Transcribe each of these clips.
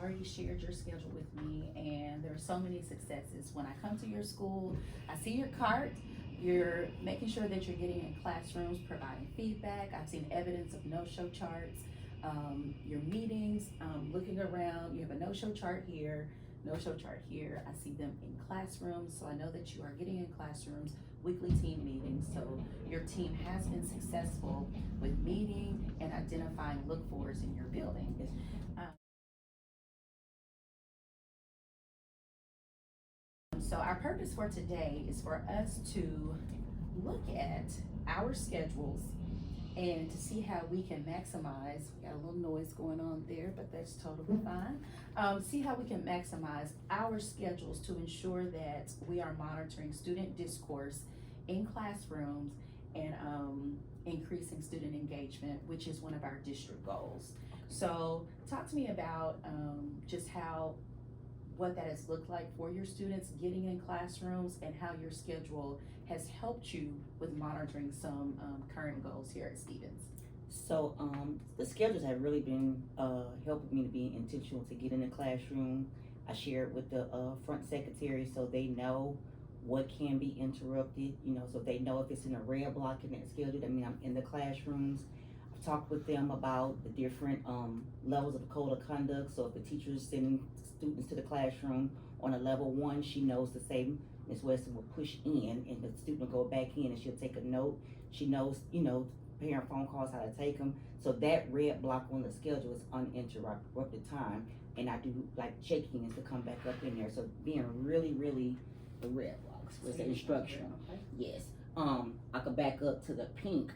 Already shared your schedule with me, and there are so many successes. When I come to your school, I see your cart. You're making sure that you're getting in classrooms, providing feedback. I've seen evidence of no-show charts. Your meetings, looking around, you have a no-show chart here, no-show chart here. I see them in classrooms, so I know that you are getting in classrooms, weekly team meetings. So your team has been successful with meeting and identifying look-fors in your building. So our purpose for today is for us to look at our schedules and to see how we can maximize. We got a little noise going on there, but that's totally fine. See how we can maximize our schedules to ensure that we are monitoring student discourse in classrooms and increasing student engagement, which is one of our district goals. So talk to me about just what that has looked like for your students getting in classrooms and how your schedule has helped you with monitoring some current goals here at Stevens. So the schedules have really been helping me to be intentional to get in the classroom. I share it with the front secretary so they know what can be interrupted, so they know if it's in a red block in that schedule, that means I'm in the classrooms. I've talked with them about the different levels of the code of conduct. So if the teacher is sending students to the classroom on a level 1, she knows to say, Ms. Weston will push in and the student will go back in and she'll take a note. She knows, parent phone calls, how to take them. So that red block on the schedule is uninterrupted time. And I do like check-ins to come back up in there. So being really, really, the red blocks was the instruction. Okay. Yes. I could back up to the pink.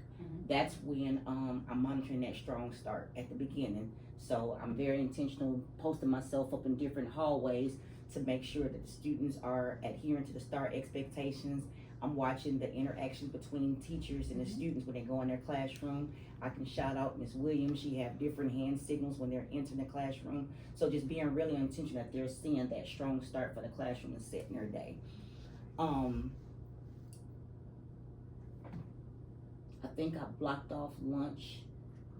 That's when I'm monitoring that strong start at the beginning. So I'm very intentional, posting myself up in different hallways to make sure that the students are adhering to the start expectations. I'm watching the interaction between teachers and the students when they go in their classroom. I can shout out Ms. Williams. She have different hand signals when they're entering the classroom. So just being really intentional that they're seeing that strong start for the classroom and setting their day. I think I blocked off lunch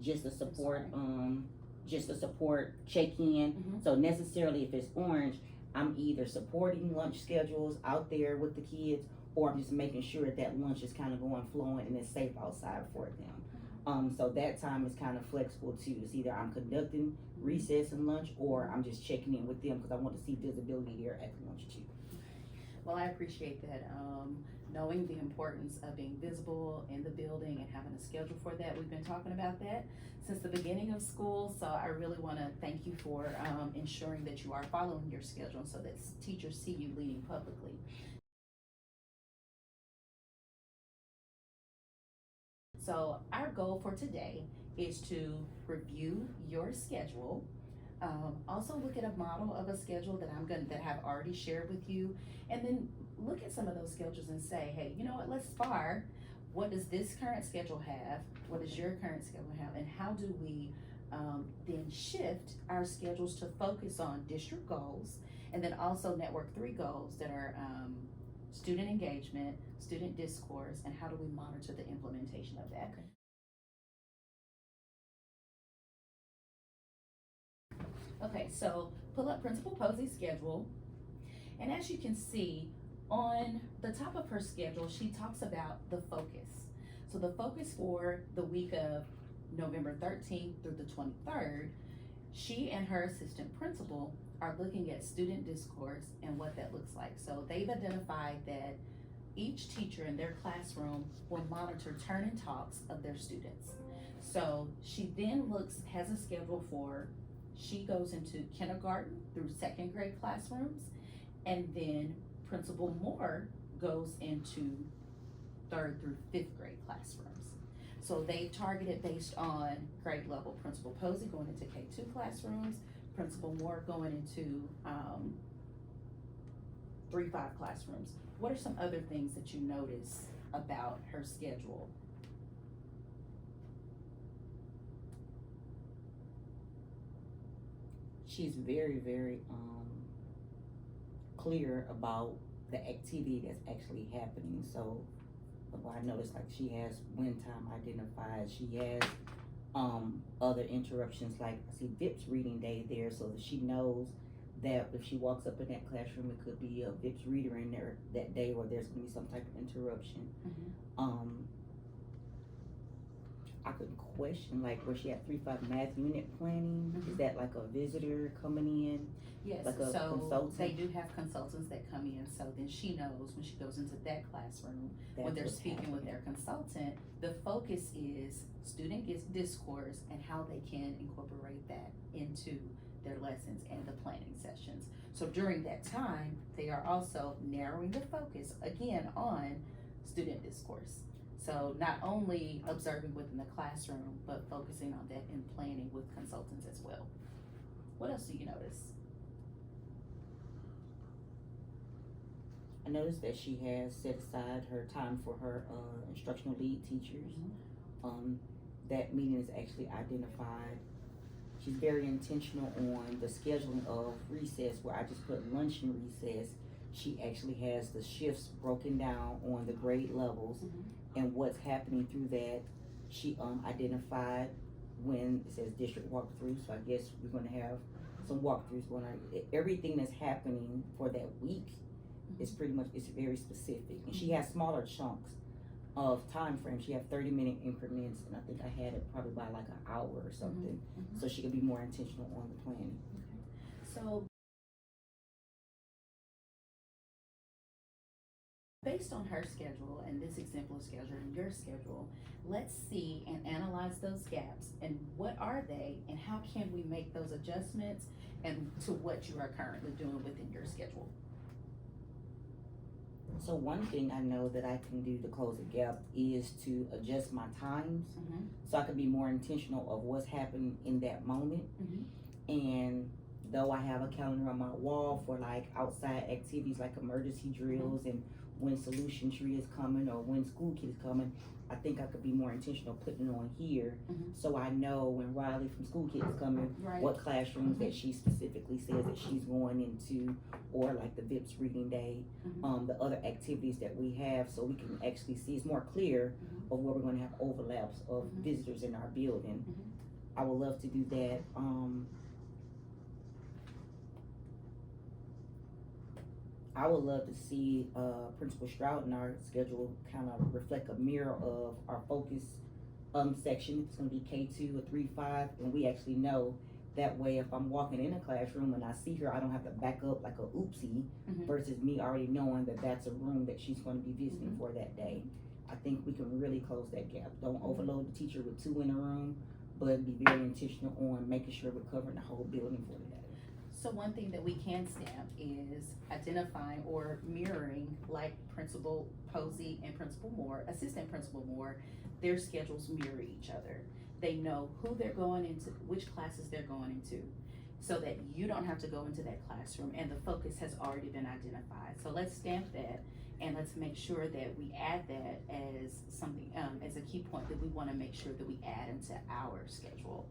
just to support check-in. So necessarily if it's orange, I'm either supporting lunch schedules out there with the kids, or I'm just making sure that lunch is kind of flowing and it's safe outside for them. So that time is kind of flexible too. It's either I'm conducting recess and lunch, or I'm just checking in with them because I want to see visibility there at the lunch too. Well, I appreciate that. Knowing the importance of being visible in the building and having a schedule for that. We've been talking about that since the beginning of school, so I really want to thank you for ensuring that you are following your schedule so that teachers see you leading publicly. So our goal for today is to review your schedule. Also look at a model of a schedule that I've already shared with you, and then look at some of those schedules and say, hey, you know what, let's spar. What does this current schedule have? What does your current schedule have? And how do we then shift our schedules to focus on district goals, and then also Network 3 goals that are student engagement, student discourse, and how do we monitor the implementation of that? Okay, so pull up Principal Posey's schedule, and as you can see, on the top of her schedule, she talks about the focus. So the focus for the week of November 13th through the 23rd, she and her assistant principal are looking at student discourse and what that looks like. So they've identified that each teacher in their classroom will monitor turn and talks of their students. So she then has a schedule for, she goes into kindergarten through 2nd grade classrooms, and then Principal Moore goes into 3rd through 5th grade classrooms. So they targeted based on grade level. Principal Posey going into K2 classrooms, Principal Moore going into 3-5 classrooms. What are some other things that you notice about her schedule? She's very, very clear about the activity that's actually happening. So I noticed like she has win time identified. She has other interruptions, like I see VIP's reading day there, so that she knows that if she walks up in that classroom, it could be a VIP's reader in there that day, or there's gonna be some type of interruption. I could question, like, where she had 3-5 math unit planning. Is that like a visitor coming in? Yes, Like a so consultant? they do have consultants that come in, so then she knows when she goes into that classroom, when they're speaking with their consultant, the focus is student gets discourse and how they can incorporate that into their lessons and the planning sessions. So during that time, they are also narrowing the focus again on student discourse. So not only observing within the classroom, but focusing on that in planning with consultants as well. What else do you notice? I noticed that she has set aside her time for her instructional lead teachers. That meeting is actually identified. She's very intentional on the scheduling of recess, where I just put lunch and recess. She actually has the shifts broken down on the grade levels and what's happening through that. She identified when it says district walkthrough, so I guess we're gonna have some walkthroughs going on. Everything that's happening for that week is pretty much, it's very specific. And she has smaller chunks of time frame. She had 30-minute increments, and I think I had it probably by like an hour or something, so she could be more intentional on the planning. So based on her schedule and this exemplar schedule and your schedule, let's see and analyze those gaps and what are they and how can we make those adjustments and to what you are currently doing within your schedule. So one thing I know that I can do to close the gap is to adjust my times, so I can be more intentional of what's happening in that moment. And though I have a calendar on my wall for like outside activities like emergency drills and when solution tree is coming or when school kid is coming, I think I could be more intentional putting it on here, so I know when Riley from school kid is coming, what classrooms that she specifically says that she's going into, or like the VIP's reading day, the other activities that we have, so we can actually see, it's more clear of where we're gonna have overlaps of visitors in our building. I would love to do that. I would love to see Principal Stroud in our schedule kind of reflect a mirror of our focus section. It's gonna be K2 or 3-5, and we actually know that way if I'm walking in a classroom and I see her, I don't have to back up like a oopsie, versus me already knowing that that's a room that she's gonna be visiting for that day. I think we can really close that gap. Don't overload the teacher with 2 in a room, but be very intentional on making sure we're covering the whole building for the day. So one thing that we can stamp is identifying or mirroring, like Principal Posey and Principal Moore, Assistant Principal Moore, their schedules mirror each other. They know who they're going into, which classes they're going into, so that you don't have to go into that classroom and the focus has already been identified. So let's stamp that and let's make sure that we add that as something, as a key point that we want to make sure that we add into our schedule.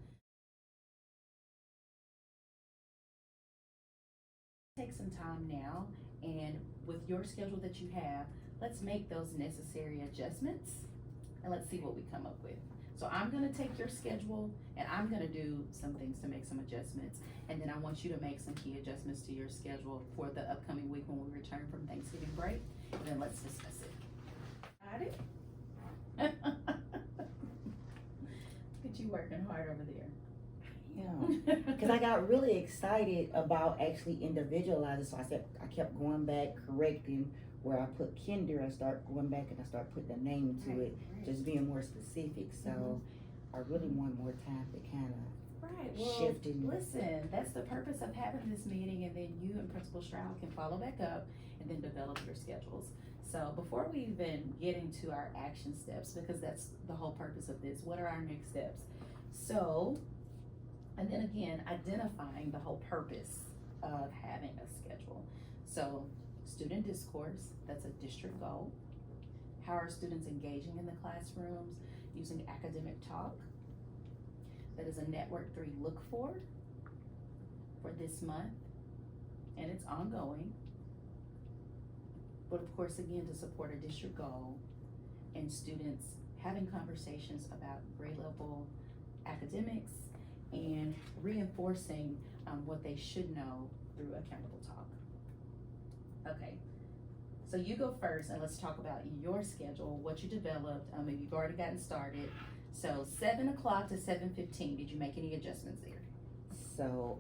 Take some time now, and with your schedule that you have, let's make those necessary adjustments and let's see what we come up with. So I'm gonna take your schedule and I'm gonna do some things to make some adjustments, and then I want you to make some key adjustments to your schedule for the upcoming week when we return from Thanksgiving break, and then let's discuss it. Got it? Look at you working hard over there. Yeah, because I got really excited about actually individualizing, so I kept going back, correcting where I put kinder. I start going back and I start putting a name to it, just being more specific. So I really want more time to kind of shift and listen, that's the purpose of having this meeting, and then you and Principal Stroud can follow back up and then develop your schedules. So before we even get into our action steps, because that's the whole purpose of this, what are our next steps? So, and then again, identifying the whole purpose of having a schedule. So student discourse, that's a district goal. How are students engaging in the classrooms using academic talk? That is a Network 3 look for this month, and it's ongoing. But of course, again, to support a district goal and students having conversations about grade level academics and reinforcing what they should know through accountable talk. Okay, so you go first and let's talk about your schedule, what you developed. If you've already gotten started. So 7 o'clock to 7:15, did you make any adjustments there? So,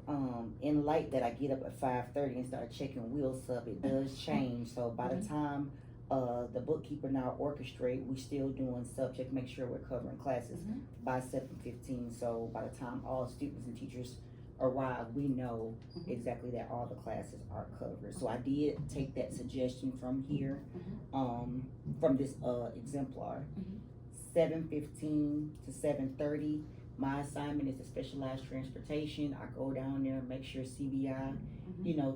in light that I get up at 5:30 and start checking wheel sub, it does change. So by the time the bookkeeper now orchestrate, we still doing subject, make sure we're covering classes by 7:15. So by the time all students and teachers arrive, we know exactly that all the classes are covered. So I did take that suggestion from here, from this exemplar. 7:15 to 7:30. My assignment is to specialized transportation. I go down there and make sure CBI,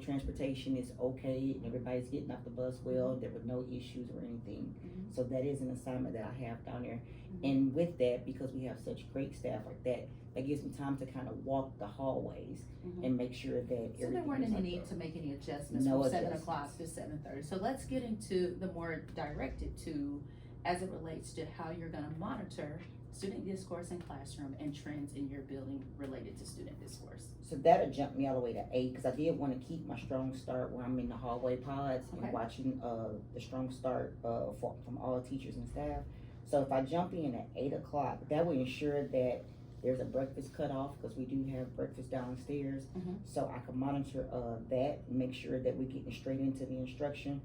transportation is okay and everybody's getting off the bus well. There were no issues or anything. So that is an assignment that I have down there. And with that, because we have such great staff like that, that gives me time to kind of walk the hallways and make sure that everything. So there weren't is any like need to make any adjustments No from 7 adjustments. o'clock to 7:30. So let's get into the more directed to, as it relates to how you're gonna monitor student discourse in classroom and trends in your building related to student discourse. So that'll jump me all the way to 8 because I did want to keep my strong start where I'm in the hallway pods and watching the strong start from all teachers and staff. So if I jump in at 8 o'clock, that will ensure that there's a breakfast cutoff because we do have breakfast downstairs. So I can monitor that and make sure that we're getting straight into the instruction.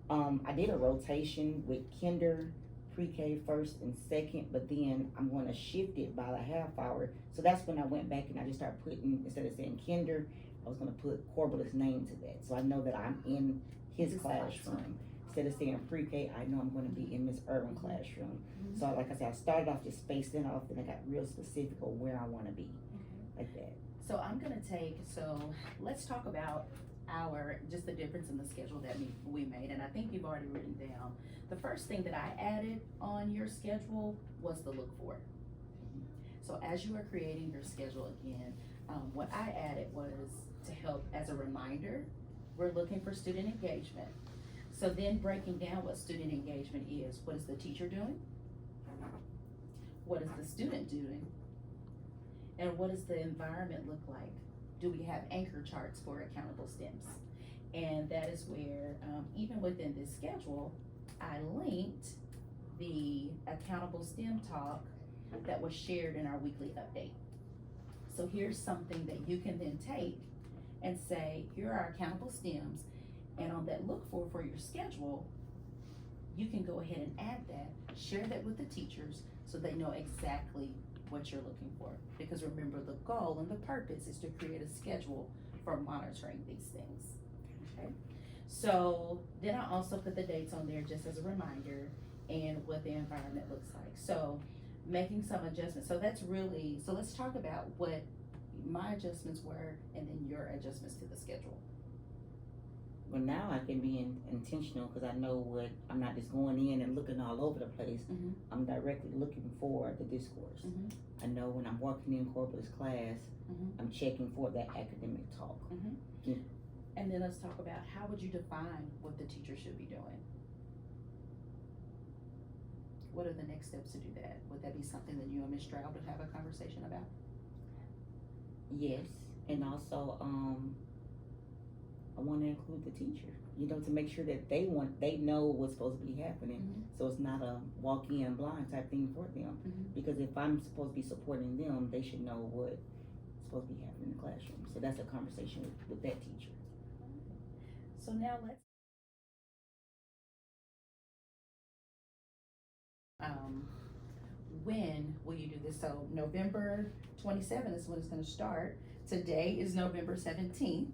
I did a rotation with kinder, pre-K first and second, but then I'm going to shift it by a half hour. So that's when I went back and I just started putting, instead of saying kinder, I was going to put Corble's name to that. So I know that I'm in his classroom. Instead of saying pre-K, I know I'm going to be in Miss Irvin classroom. So like I said, I started off just spacing off, then I got real specific on where I want to be, like that. So I'm gonna let's talk about just the difference in the schedule that we made, and I think you've already written down. The first thing that I added on your schedule was the look for. So as you are creating your schedule again, what I added was to help as a reminder, we're looking for student engagement. So then breaking down what student engagement is, what is the teacher doing? What is the student doing? And what does the environment look like? Do we have anchor charts for accountable STEMs? And that is where, even within this schedule, I linked the accountable STEM talk that was shared in our weekly update. So here's something that you can then take and say, here are our accountable STEMs, and on that look for your schedule, you can go ahead and add that, share that with the teachers so they know exactly what you're looking for. Because remember, the goal and the purpose is to create a schedule for monitoring these things. Okay. So then I also put the dates on there just as a reminder and what the environment looks like. So making some adjustments. So let's talk about what my adjustments were and then your adjustments to the schedule. Well, now I can be intentional because I know what, I'm not just going in and looking all over the place. I'm directly looking for the discourse. I know when I'm walking in Corpus class, I'm checking for that academic talk. And then let's talk about how would you define what the teacher should be doing? What are the next steps to do that? Would that be something that you and Ms. Stroud would have a conversation about? Yes, and also I want to include the teacher, to make sure that they know what's supposed to be happening. So it's not a walk in blind type thing for them. Because if I'm supposed to be supporting them, they should know what's supposed to be happening in the classroom. So that's a conversation with that teacher. So now let's when will you do this? So November 27th is when it's going to start. Today is November 17th.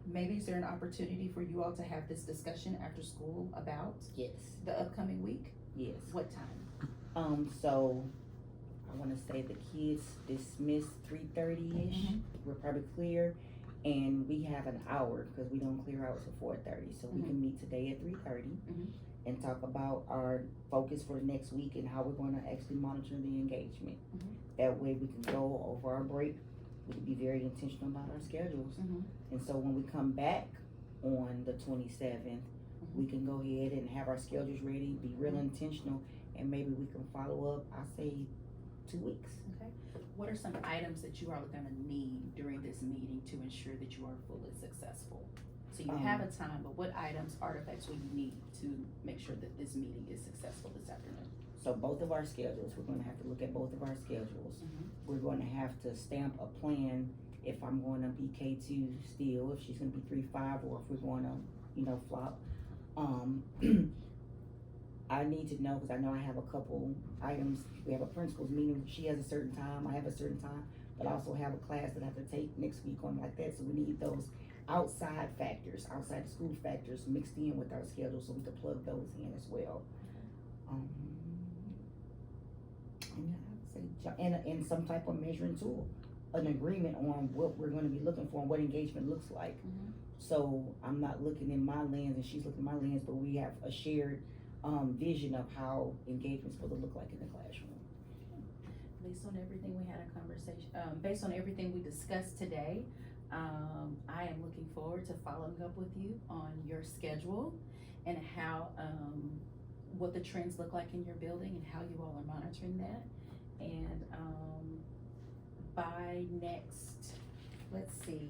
Maybe is there an opportunity for you all to have this discussion after school about the upcoming week? Yes. What time? So I want to say the kids dismiss 3:30ish. We're probably clear, and we have an hour because we don't clear out till 4:30. So we can meet today at 3:30 and talk about our focus for the next week and how we're going to actually monitor the engagement. That way we can go over our break. We can be very intentional about our schedules. And so when we come back on the 27th, we can go ahead and have our schedules ready, be real intentional, and maybe we can follow up, I say 2 weeks. Okay. What are some items that you are gonna need during this meeting to ensure that you are fully successful? So you have a time, but what items, artifacts will you need to make sure that this meeting is successful this afternoon? So both of our schedules, we're gonna have to look at both of our schedules. Mhm. We're gonna have to stamp a plan if I'm gonna be K2 still, if she's gonna be 3-5, or if we're gonna, flop. I need to know, cause I know I have a couple items. We have a principal's meeting, she has a certain time, I have a certain time, but I also have a class that I have to take next week on like that, so we need those outside factors, outside the school factors mixed in with our schedule, so we can plug those in as well. And I would say, and some type of measuring tool, an agreement on what we're gonna be looking for and what engagement looks like. Mhm. So I'm not looking in my lens and she's looking in my lens, but we have a shared vision of how engagement's supposed to look like in the classroom. Based on everything we had a conversation, based on everything we discussed today, I am looking forward to following up with you on your schedule and how, what the trends look like in your building and how you all are monitoring that. And, by next, let's see,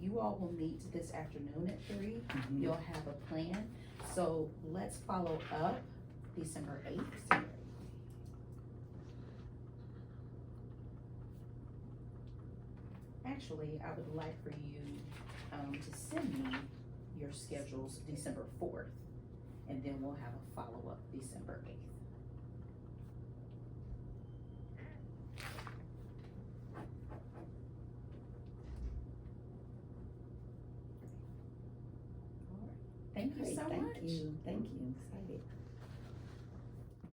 you all will meet this afternoon at 3. Mhm. You'll have a plan. So let's follow up December 8th. Actually, I would like for you to send me your schedules December 4th, and then we'll have a follow-up December 8th. All right. Thank you Great, so much. Thank you, excited.